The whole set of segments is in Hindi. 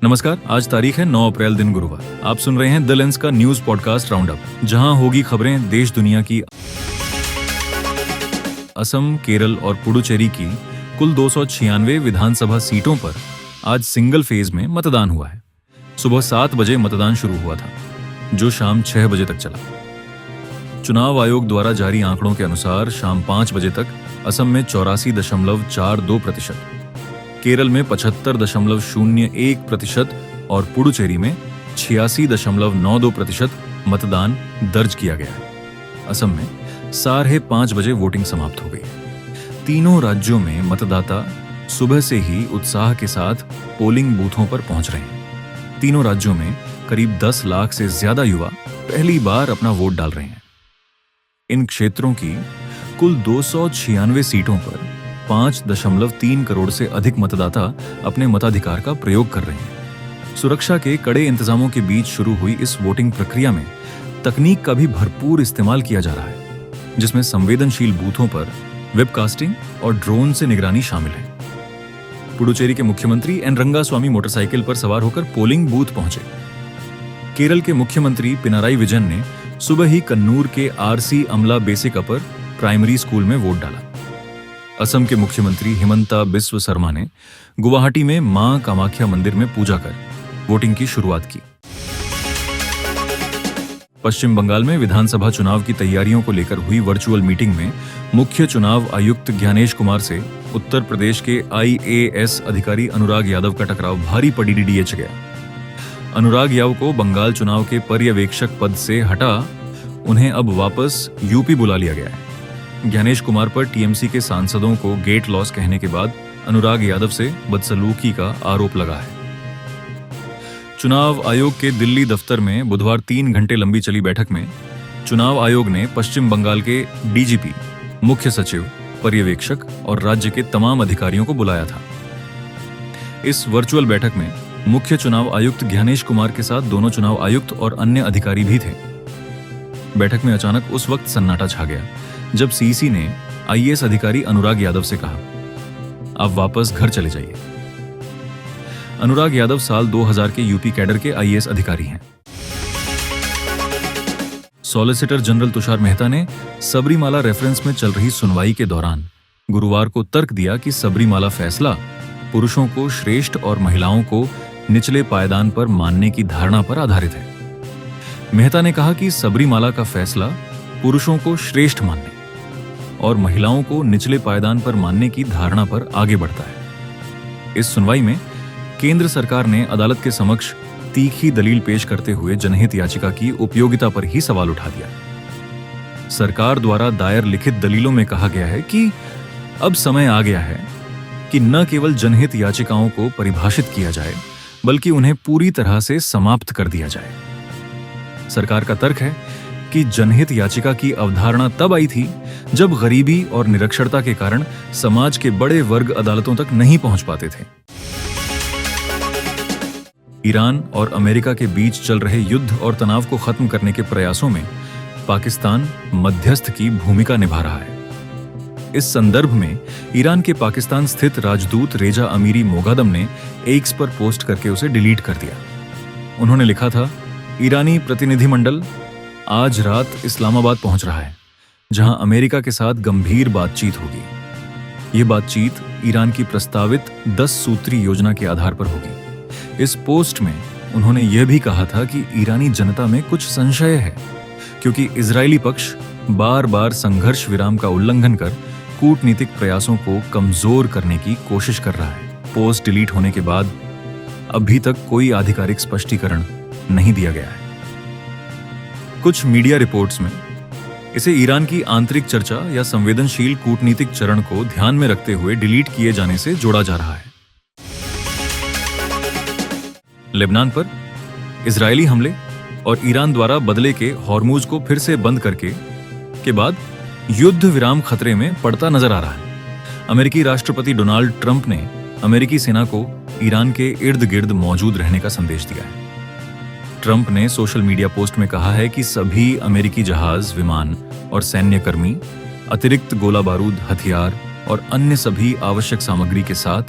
नमस्कार, आज तारीख है 9 अप्रैल दिन गुरुवार। आप सुन रहे हैं द लेंस का न्यूज पॉडकास्ट राउंड अप, जहां होगी खबरें देश दुनिया की। असम, केरल और पुडुचेरी की कुल 296 विधानसभा सीटों पर आज सिंगल फेज में मतदान हुआ है। सुबह 7 बजे मतदान शुरू हुआ था, जो शाम 6 बजे तक चला। चुनाव आयोग द्वारा जारी आंकड़ों के अनुसार शाम 5 बजे तक असम में 84.42%, केरल में 75.01% और पुडुचेरी में 86.92% मतदान दर्ज किया गया है। असम में 5:30 बजे वोटिंग समाप्त हो गई। तीनों राज्यों में मतदाता सुबह से ही उत्साह के साथ पोलिंग बूथों पर पहुंच रहे हैं। तीनों राज्यों में करीब 10 लाख से ज्यादा युवा पहली बार अपना वोट डाल रहे हैं। इन क्षेत्रों की कुल 296 सीटों पर 5.3 करोड़ से अधिक मतदाता अपने मताधिकार का प्रयोग कर रहे हैं। सुरक्षा के कड़े इंतजामों के बीच शुरू हुई इस वोटिंग प्रक्रिया में तकनीक का भी भरपूर इस्तेमाल किया जा रहा है, जिसमें संवेदनशील बूथों पर वेबकास्टिंग और ड्रोन से निगरानी शामिल है। पुडुचेरी के मुख्यमंत्री एन रंगास्वामी मोटरसाइकिल पर सवार होकर पोलिंग बूथ पहुंचे। केरल के मुख्यमंत्री पिनाराई विजयन ने सुबह ही कन्नूर के आरसी अमला बेसिक अपर प्राइमरी स्कूल में वोट डाला। असम के मुख्यमंत्री हिमंता बिस्व शर्मा ने गुवाहाटी में मां कामाख्या मंदिर में पूजा कर वोटिंग की शुरुआत की। पश्चिम बंगाल में विधानसभा चुनाव की तैयारियों को लेकर हुई वर्चुअल मीटिंग में मुख्य चुनाव आयुक्त ज्ञानेश कुमार से उत्तर प्रदेश के IAS अधिकारी अनुराग यादव का टकराव भारी पीडीडीएच गया। अनुराग यादव को बंगाल चुनाव के पर्यवेक्षक पद से हटा उन्हें अब वापस यूपी बुला लिया गया है। ज्ञानेश कुमार पर टीएमसी के सांसदों को गेट लॉस कहने के बाद अनुराग यादव से बदसलूकी का आरोप लगा है। चुनाव आयोग के दिल्ली दफ्तर में बुधवार 3 घंटे लंबी चली बैठक में चुनाव आयोग ने पश्चिम बंगाल के डीजीपी, मुख्य सचिव, पर्यवेक्षक और राज्य के तमाम अधिकारियों को बुलाया था। इस वर्चुअल बैठक में मुख्य चुनाव आयुक्त ज्ञानेश कुमार के साथ दोनों चुनाव आयुक्त और अन्य अधिकारी भी थे। बैठक में अचानक उस वक्त सन्नाटा छा गया जब सीसी ने IAS अधिकारी अनुराग यादव से कहा, आप वापस घर चले जाइए। अनुराग यादव साल 2000 के यूपी कैडर के IAS अधिकारी हैं। सॉलिसिटर जनरल तुषार मेहता ने सबरीमाला रेफरेंस में चल रही सुनवाई के दौरान गुरुवार को तर्क दिया कि सबरीमाला फैसला पुरुषों को श्रेष्ठ और महिलाओं को निचले पायदान पर मानने की धारणा पर आधारित है। मेहता ने कहा कि सबरीमाला का फैसला पुरुषों को श्रेष्ठ मानने और महिलाओं को निचले पायदान पर मानने की धारणा पर आगे बढ़ता है। इस सुनवाई में केंद्र सरकार ने अदालत के समक्ष तीखी दलील पेश करते हुए जनहित याचिका की उपयोगिता पर ही सवाल उठा दिया। सरकार द्वारा दायर लिखित दलीलों में कहा गया है कि अब समय आ गया है कि न केवल जनहित याचिकाओं को परिभाषित किया जाए, बल्कि उन्हें पूरी तरह से समाप्त कर दिया जाए। सरकार का तर्क है कि जनहित याचिका की अवधारणा तब आई थी जब गरीबी और निरक्षरता के कारण समाज के बड़े वर्ग अदालतों तक नहीं पहुंच पाते थे। ईरान और अमेरिका के बीच चल रहे युद्ध और तनाव को खत्म करने के प्रयासों में पाकिस्तान मध्यस्थ की भूमिका निभा रहा है। इस संदर्भ में ईरान के पाकिस्तान स्थित राजदूत रेजा अमीरी मोगादम ने एक्स पर पोस्ट करके उसे डिलीट कर दिया। उन्होंने लिखा था, ईरानी प्रतिनिधिमंडल आज रात इस्लामाबाद पहुंच रहा है, जहां अमेरिका के साथ गंभीर बातचीत होगी। ये बातचीत ईरान की प्रस्तावित 10 सूत्री योजना के आधार पर होगी। इस पोस्ट में उन्होंने यह भी कहा था कि ईरानी जनता में कुछ संशय है, क्योंकि इजरायली पक्ष बार बार संघर्ष विराम का उल्लंघन कर कूटनीतिक प्रयासों को कमजोर करने की कोशिश कर रहा है। पोस्ट डिलीट होने के बाद अभी तक कोई आधिकारिक स्पष्टीकरण नहीं दिया गया है। कुछ मीडिया रिपोर्ट्स में इसे ईरान की आंतरिक चर्चा या संवेदनशील कूटनीतिक चरण को ध्यान में रखते हुए डिलीट किए जाने से जोड़ा जा रहा है। लेबनान पर इजरायली हमले और ईरान द्वारा बदले के हॉर्मुज को फिर से बंद करके के बाद युद्ध विराम खतरे में पड़ता नजर आ रहा है। अमेरिकी राष्ट्रपति डोनाल्ड ट्रंप ने अमेरिकी सेना को ईरान के इर्द गिर्द मौजूद रहने का संदेश दिया है। ट्रंप ने सोशल मीडिया पोस्ट में कहा है कि सभी अमेरिकी जहाज, विमान और सैन्य कर्मी अतिरिक्त गोला बारूद, हथियार और अन्य सभी आवश्यक सामग्री के साथ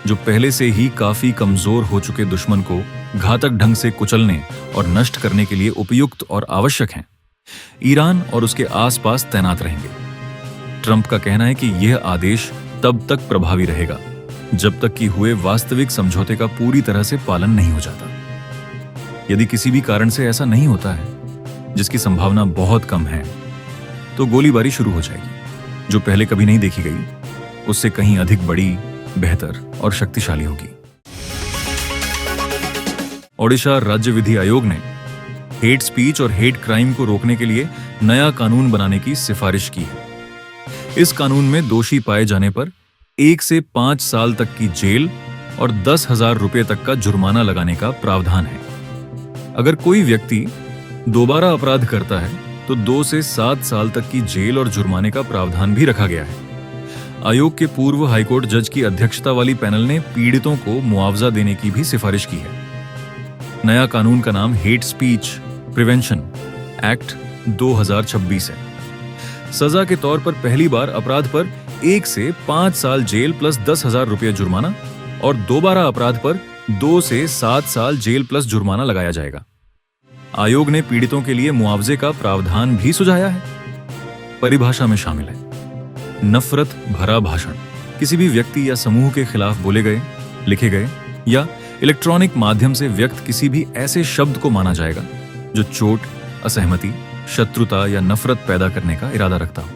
जो पहले से ही काफी कमजोर हो चुके दुश्मन को घातक ढंग से कुचलने और नष्ट करने के लिए उपयुक्त और आवश्यक हैं, ईरान और उसके आसपास तैनात रहेंगे। ट्रंप का कहना है कि यह आदेश तब तक प्रभावी रहेगा जब तक कि हुए वास्तविक समझौते का पूरी तरह से पालन नहीं हो जाता। यदि किसी भी कारण से ऐसा नहीं होता है, जिसकी संभावना बहुत कम है, तो गोलीबारी शुरू हो जाएगी, जो पहले कभी नहीं देखी गई, उससे कहीं अधिक बड़ी, बेहतर और शक्तिशाली होगी। ओडिशा राज्य विधि आयोग ने हेट स्पीच और हेट क्राइम को रोकने के लिए नया कानून बनाने की सिफारिश की है। इस कानून में दोषी पाए जाने पर 1 से 5 साल तक की जेल और 10,000 रुपये तक का जुर्माना लगाने का प्रावधान है। अगर कोई व्यक्ति दोबारा अपराध करता है तो 2 से 7 साल तक की जेल और जुर्माने का प्रावधान भी रखा गया है। आयोग के पूर्व हाईकोर्ट जज की अध्यक्षता वाली पैनल ने पीड़ितों को मुआवजा देने की भी सिफारिश की है। नया कानून का नाम हेट स्पीच प्रिवेंशन एक्ट 2026 है। सजा के तौर पर पहली बार अपराध पर 1 से 5 साल जेल प्लस 10,000 रुपये जुर्माना और दोबारा अपराध पर 2 से 7 साल जेल प्लस जुर्माना लगाया जाएगा। आयोग ने पीड़ितों के लिए मुआवजे का प्रावधान भी सुझाया है। परिभाषा में शामिल है नफरत भरा भाषण, किसी भी व्यक्ति या समूह के खिलाफ बोले गए, लिखे गए या इलेक्ट्रॉनिक माध्यम से व्यक्त किसी भी ऐसे शब्द को माना जाएगा जो चोट, असहमति, शत्रुता या नफरत पैदा करने का इरादा रखता हो।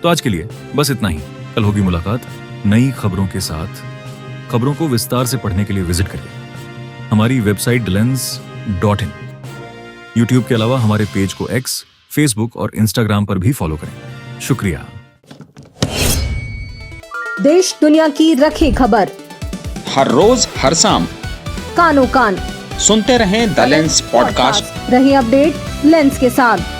तो आज के लिए बस इतना ही। कल होगी मुलाकात नई खबरों के साथ। खबरों को विस्तार से पढ़ने के लिए विजिट करिए हमारी वेबसाइट lens.in। यूट्यूब के अलावा हमारे पेज को X, फेसबुक और इंस्टाग्राम पर भी फॉलो करें। शुक्रिया। देश दुनिया की रखी खबर हर रोज हर शाम कानो कान सुनते रहें द लेंस पॉडकास्ट। रही अपडेट लेंस के साथ।